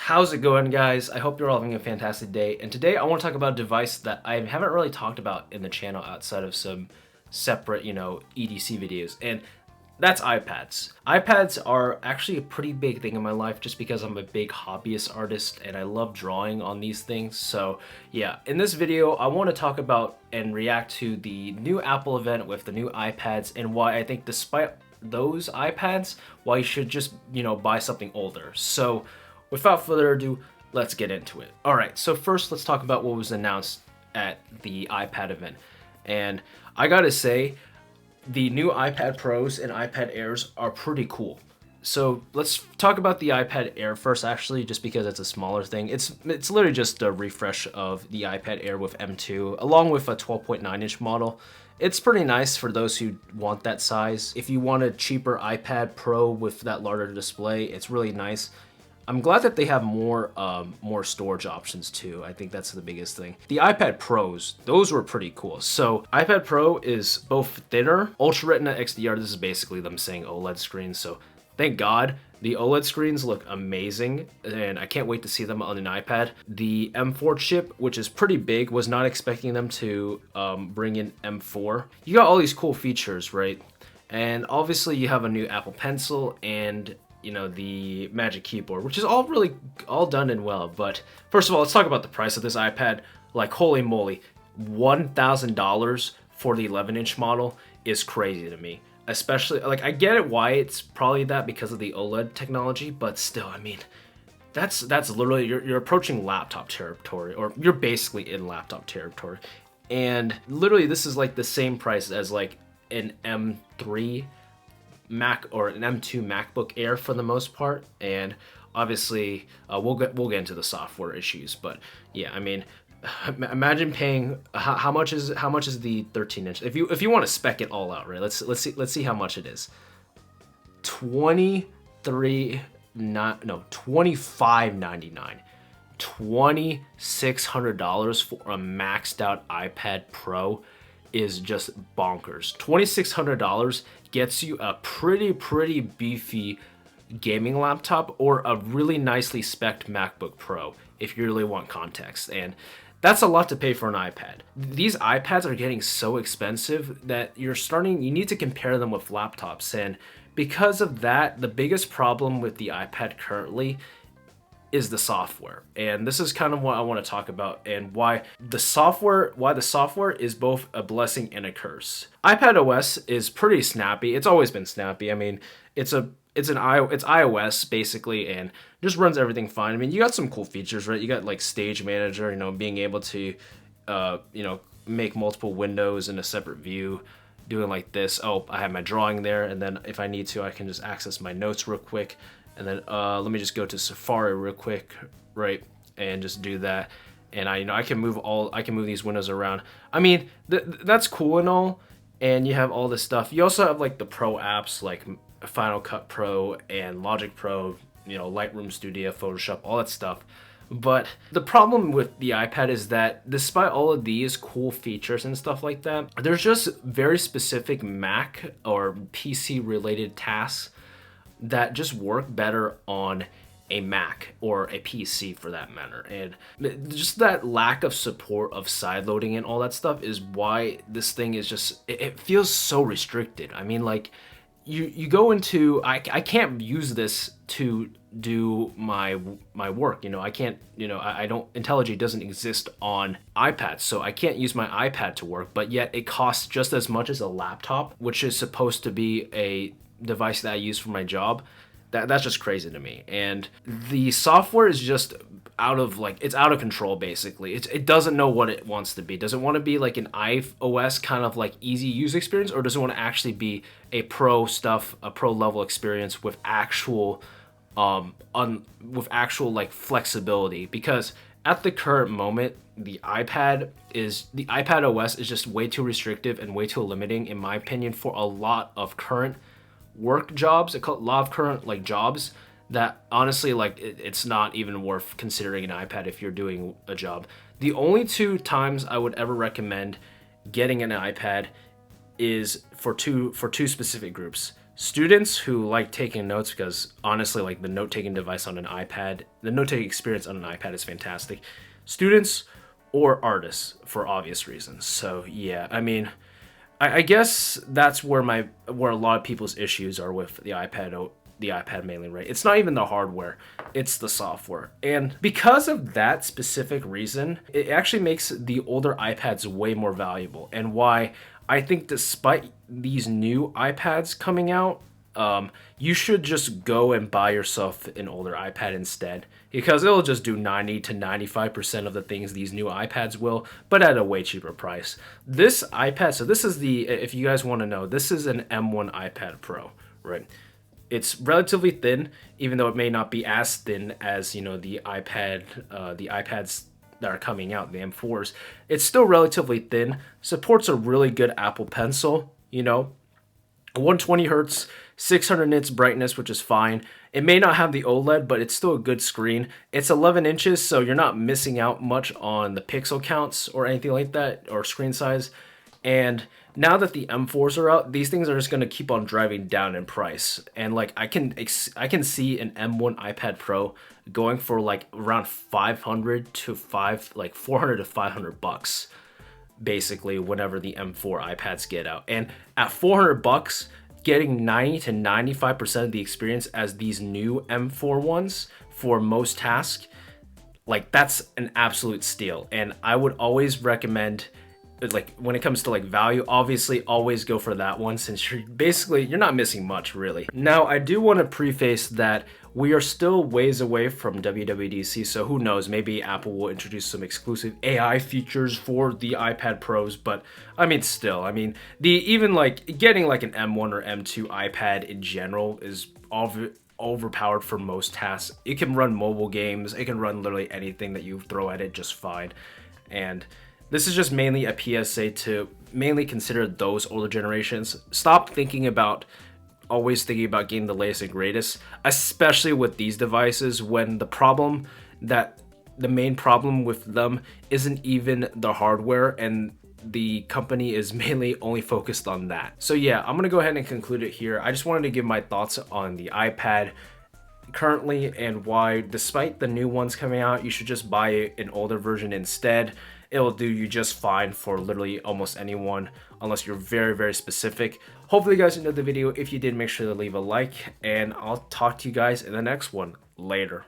How's it going, guys? I hope you're all having a fantastic day. And today I want to talk about a device that I haven't really talked about in the channel outside of some separate, EDC videos. And that's iPads. iPads are actually a pretty big thing in my life just because I'm a big hobbyist artist and I love drawing on these things. So yeah, in this video, I want to talk about and react to the new Apple event with the new iPads and why I think despite those iPads, why you should just, buy something older. So without further ado, let's get into it. All right, so first let's talk about what was announced at the iPad event. And I gotta say, the new iPad Pros and iPad Airs are pretty cool. So let's talk about the iPad Air first, actually, just because it's a smaller thing. It's literally just a refresh of the iPad Air with M2, along with a 12.9-inch model. It's pretty nice for those who want that size. If you want a cheaper iPad Pro with that larger display, it's really nice. I'm glad that they have more storage options too. I think that's the biggest thing. The iPad Pros, those were pretty cool. So iPad Pro is both thinner, Ultra Retina XDR. This is basically them saying OLED screens. So thank God the OLED screens look amazing, and I can't wait to see them on an iPad. The M4 chip, which is pretty big, was not expecting them to bring in M4. You got all these cool features, right? And obviously you have a new Apple Pencil and the Magic Keyboard, which is all done and well. But first of all, let's talk about the price of this iPad. Like, holy moly, $1,000 for the 11-inch model is crazy to me. Especially, like, I get it why it's probably that because of the OLED technology, but still, I mean, that's literally, you're approaching laptop territory, or you're basically in laptop territory. And literally, this is like the same price as like an M3 Mac or an M2 MacBook Air for the most part, and obviously we'll get into the software issues. But yeah, I mean, imagine paying how much is the 13-inch if you want to spec it all out, right? Let's see how much it is. $25.99, $2,600 for a maxed out iPad Pro is just bonkers. $2,600 gets you a pretty beefy gaming laptop or a really nicely spec'd MacBook Pro if you really want context. And that's a lot to pay for an iPad. These iPads are getting so expensive that you need to compare them with laptops. And because of that, the biggest problem with the iPad currently is the software. And this is kind of what I want to talk about and why the software is both a blessing and a curse. iPad OS is pretty snappy. It's always been snappy. I mean, it's iOS basically, and just runs everything fine. I mean, you got some cool features, right? You got like Stage Manager, being able to make multiple windows in a separate view, doing like this. Oh, I have my drawing there, and then if I need to, I can just access my notes real quick. And then let me just go to Safari real quick, right, and just do that. And I can move these windows around. I mean, that's cool and all. And you have all this stuff. You also have like the Pro apps like Final Cut Pro and Logic Pro, Lightroom Studio, Photoshop, all that stuff. But the problem with the iPad is that despite all of these cool features and stuff like that, there's just very specific Mac or PC related tasks that just work better on a Mac or a PC for that matter. And just that lack of support of sideloading and all that stuff is why this thing is just, it feels so restricted. I mean, like, you go into, I can't use this to do my work, I can't, I don't, IntelliJ doesn't exist on iPads, so I can't use my iPad to work, but yet it costs just as much as a laptop, which is supposed to be a device that I use for my job. That's just crazy to me. And the software is just it's out of control basically. It doesn't know what it wants to be. Does it want to be like an iOS kind of like easy use experience, or does it want to actually be a pro level experience with actual like flexibility? Because at the current moment, the iPad OS is just way too restrictive and way too limiting, in my opinion, for a lot of current work jobs, a lot of current like jobs that honestly, like, it's not even worth considering an iPad if you're doing a job. The only two times I would ever recommend getting an iPad is for two specific groups. Students who like taking notes, because honestly, like the note-taking device on an iPad, the note-taking experience on an iPad is fantastic. Students or artists for obvious reasons. So yeah, I mean, I guess that's where a lot of people's issues are with the iPad. The iPad mainly, right? It's not even the hardware, it's the software. And because of that specific reason, it actually makes the older iPads way more valuable. And why I think despite these new iPads coming out, you should just go and buy yourself an older iPad instead, because it'll just do 90 to 95% of the things these new iPads will, but at a way cheaper price. This iPad, so this is the, if you guys want to know, this is an M1 iPad Pro, right? It's relatively thin, even though it may not be as thin as, you know, the iPads that are coming out, the M4s. It's still relatively thin. Supports a really good Apple Pencil, you know, 120 hertz, 600 nits brightness, which is fine. It may not have the OLED, but it's still a good screen. It's 11 inches, so you're not missing out much on the pixel counts or anything like that, or screen size. And now that the M4s are out, these things are just going to keep on driving down in price. And like I can see an M1 iPad Pro going for like around 500 to 400 to 500 bucks, basically, whenever the M4 iPads get out. And at 400 bucks, getting 90 to 95% of the experience as these new M4 ones for most tasks, like that's an absolute steal. And I would always recommend, like when it comes to like value, obviously always go for that one, since you're not missing much really. Now I do want to preface that we are still ways away from WWDC, so who knows, maybe Apple will introduce some exclusive AI features for the iPad Pros, but I mean still, I mean even like getting like an M1 or M2 iPad in general is overpowered for most tasks. It can run mobile games, it can run literally anything that you throw at it just fine. And this is just mainly a PSA to mainly consider those older generations. Stop always thinking about getting the latest and greatest, especially with these devices, when the main problem with them isn't even the hardware, and the company is mainly only focused on that. So yeah, I'm gonna go ahead and conclude it here. I just wanted to give my thoughts on the iPad currently and why, despite the new ones coming out, you should just buy an older version instead. It'll do you just fine for literally almost anyone, unless you're very, very specific. Hopefully you guys enjoyed the video. If you did, make sure to leave a like, and I'll talk to you guys in the next one. Later.